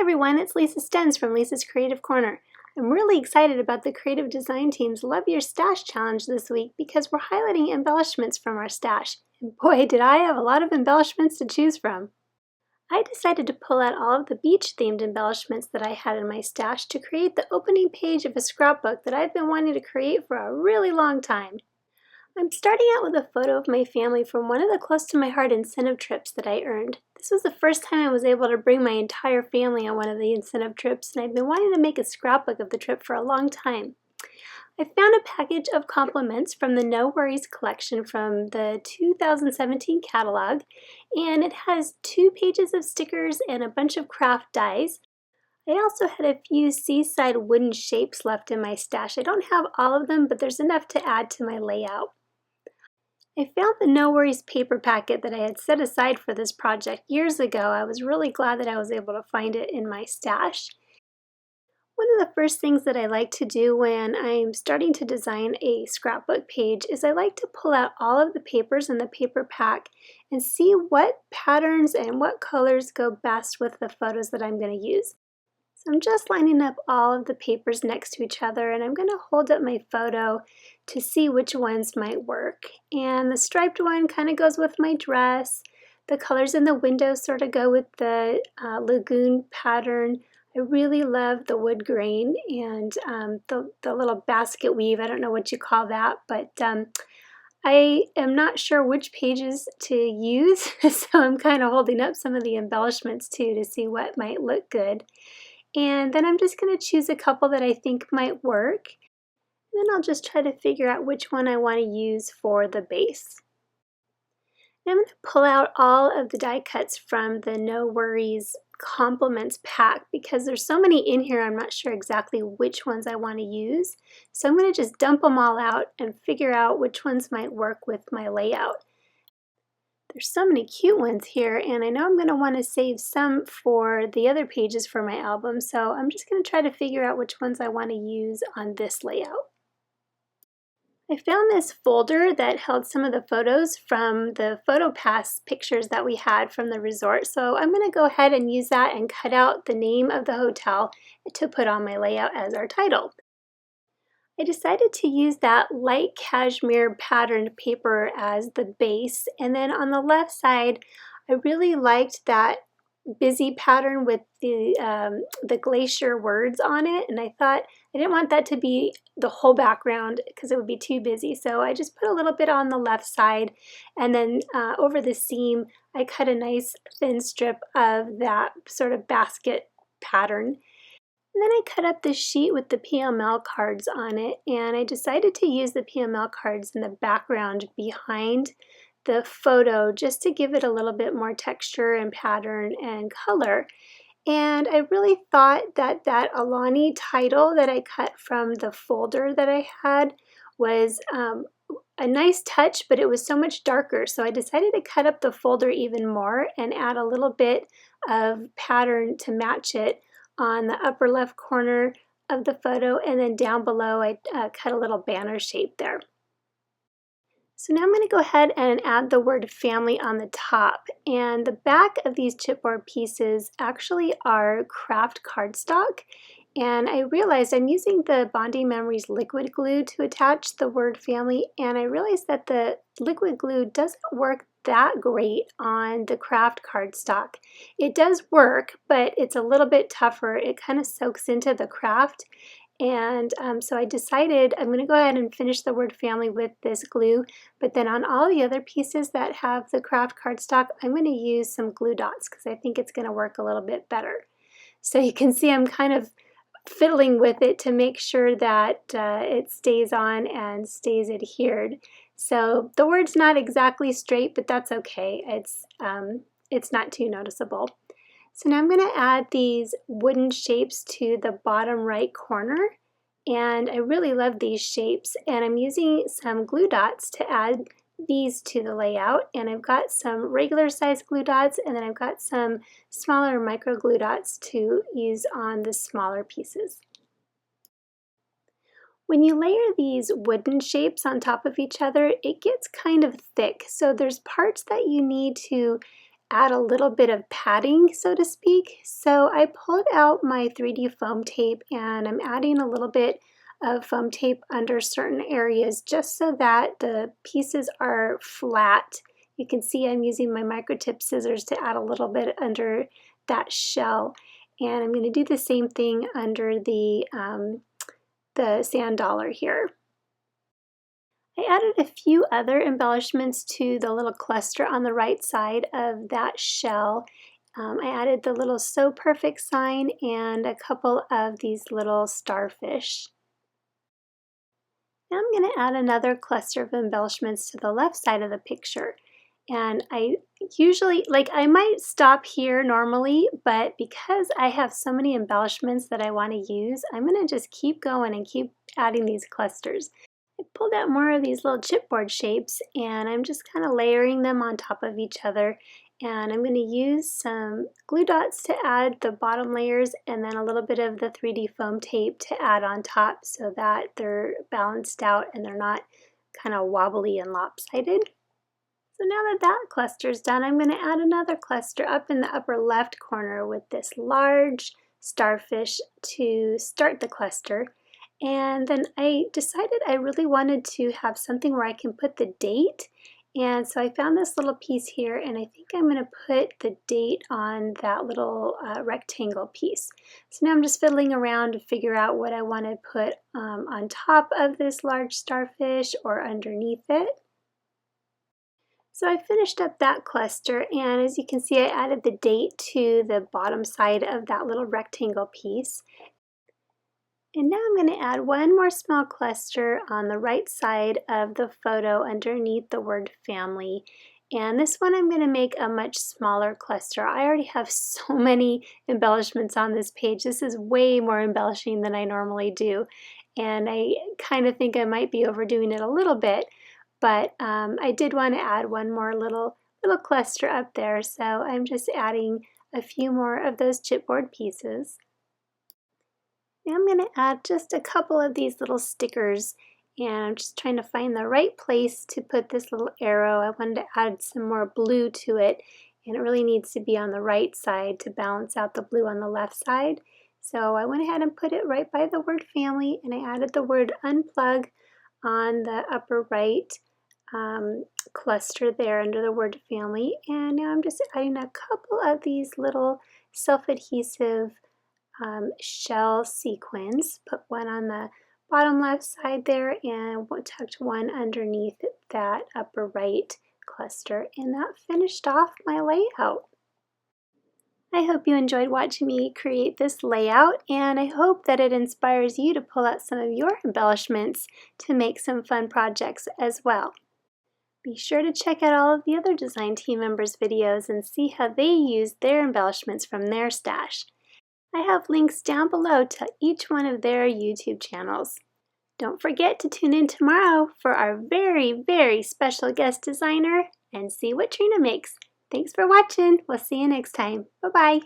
everyone, it's Lisa Stenz from Lisa's Creative Corner. I'm really excited about the Creative Design Team's Love Your Stash challenge this week because we're highlighting embellishments from our stash. And boy, did I have a lot of embellishments to choose from. I decided to pull out all of the beach-themed embellishments that I had in my stash to create the opening page of a scrapbook that I've been wanting to create for a really long time. I'm starting out with a photo of my family from one of the close to my heart incentive trips that I earned. This was the first time I was able to bring my entire family on one of the incentive trips, and I've been wanting to make a scrapbook of the trip for a long time. I found a package of compliments from the No Worries collection from the 2017 catalog, and it has 2 pages of stickers and a bunch of craft dies. I also had a few seaside wooden shapes left in my stash. I don't have all of them, but there's enough to add to my layout. I found the No Worries paper packet that I had set aside for this project years ago. I was really glad that I was able to find it in my stash. One of the first things that I like to do when I'm starting to design a scrapbook page is I like to pull out all of the papers in the paper pack and see what patterns and what colors go best with the photos that I'm going to use. So I'm just lining up all of the papers next to each other, and I'm going to hold up my photo to see which ones might work. And the striped one kind of goes with my dress. The colors in the window sort of go with the lagoon pattern. I really love the wood grain and the little basket weave. I don't know what you call that, but I am not sure which pages to use, so I'm kind of holding up some of the embellishments too to see what might look good. And then I'm just going to choose a couple that I think might work. And then I'll just try to figure out which one I want to use for the base. Now I'm going to pull out all of the die cuts from the No Worries compliments pack because there's so many in here I'm not sure exactly which ones I want to use. So I'm going to just dump them all out and figure out which ones might work with my layout. There's so many cute ones here, and I know I'm going to want to save some for the other pages for my album, so I'm just going to try to figure out which ones I want to use on this layout. I found this folder that held some of the photos from the PhotoPass pictures that we had from the resort, so I'm going to go ahead and use that and cut out the name of the hotel to put on my layout as our title. I decided to use that light cashmere patterned paper as the base, and then on the left side I really liked that busy pattern with the glacier words on it, and I thought I didn't want that to be the whole background because it would be too busy, so I just put a little bit on the left side, and then over the seam I cut a nice thin strip of that sort of basket pattern. And then I cut up this sheet with the PML cards on it, and I decided to use the PML cards in the background behind the photo just to give it a little bit more texture and pattern and color. And I really thought that that Aulani title that I cut from the folder that I had was a nice touch, but it was so much darker. So I decided to cut up the folder even more and add a little bit of pattern to match it on the upper left corner of the photo, and then down below I cut a little banner shape there. So now I'm going to go ahead and add the word family on the top, and the back of these chipboard pieces actually are craft cardstock, and I realized I'm using the Bonding Memories liquid glue to attach the word family, and I realized that the liquid glue doesn't work that great on the craft cardstock. It does work, but it's a little bit tougher. It kind of soaks into the craft, and so I decided I'm going to go ahead and finish the word family with this glue, but then on all the other pieces that have the craft cardstock, I'm going to use some glue dots because I think it's going to work a little bit better. So you can see I'm kind of fiddling with it to make sure that it stays on and stays adhered. So the word's not exactly straight, but that's okay. It's not too noticeable. So now I'm going to add these wooden shapes to the bottom right corner, and I really love these shapes, and I'm using some glue dots to add these to the layout, and I've got some regular size glue dots, and then I've got some smaller micro glue dots to use on the smaller pieces. When you layer these wooden shapes on top of each other, it gets kind of thick, so there's parts that you need to add a little bit of padding, so to speak. So I pulled out my 3D foam tape and I'm adding a little bit of foam tape under certain areas just so that the pieces are flat. You can see I'm using my microtip scissors to add a little bit under that shell. And I'm going to do the same thing under the sand dollar here. I added a few other embellishments to the little cluster on the right side of that shell. I added the little So Perfect sign and a couple of these little starfish. Now I'm going to add another cluster of embellishments to the left side of the picture. And I usually, I might stop here normally, but because I have so many embellishments that I want to use, I'm going to just keep going and keep adding these clusters. I pulled out more of these little chipboard shapes and I'm just kind of layering them on top of each other. And I'm going to use some glue dots to add the bottom layers and then a little bit of the 3D foam tape to add on top so that they're balanced out and they're not kind of wobbly and lopsided. So now that that cluster is done, I'm going to add another cluster up in the upper left corner with this large starfish to start the cluster. And then I decided I really wanted to have something where I can put the date. And so I found this little piece here and I think I'm going to put the date on that little rectangle piece. So now I'm just fiddling around to figure out what I want to put on top of this large starfish or underneath it. So I finished up that cluster and as you can see I added the date to the bottom side of that little rectangle piece. And now I'm going to add one more small cluster on the right side of the photo underneath the word family. And this one I'm going to make a much smaller cluster. I already have so many embellishments on this page. This is way more embellishing than I normally do. And I kind of think I might be overdoing it a little bit. But I did want to add one more little cluster up there. So I'm just adding a few more of those chipboard pieces. Now I'm going to add just a couple of these little stickers and I'm just trying to find the right place to put this little arrow. I wanted to add some more blue to it and it really needs to be on the right side to balance out the blue on the left side. So I went ahead and put it right by the word family and I added the word unplug on the upper right cluster there under the word family. And now I'm just adding a couple of these little self-adhesive shell sequins. Put one on the bottom left side there and tucked one underneath that upper right cluster, and that finished off my layout. I hope you enjoyed watching me create this layout, and I hope that it inspires you to pull out some of your embellishments to make some fun projects as well. Be sure to check out all of the other design team members' videos and see how they use their embellishments from their stash. I have links down below to each one of their YouTube channels. Don't forget to tune in tomorrow for our very, very special guest designer and see what Trina makes. Thanks for watching. We'll see you next time. Bye-bye.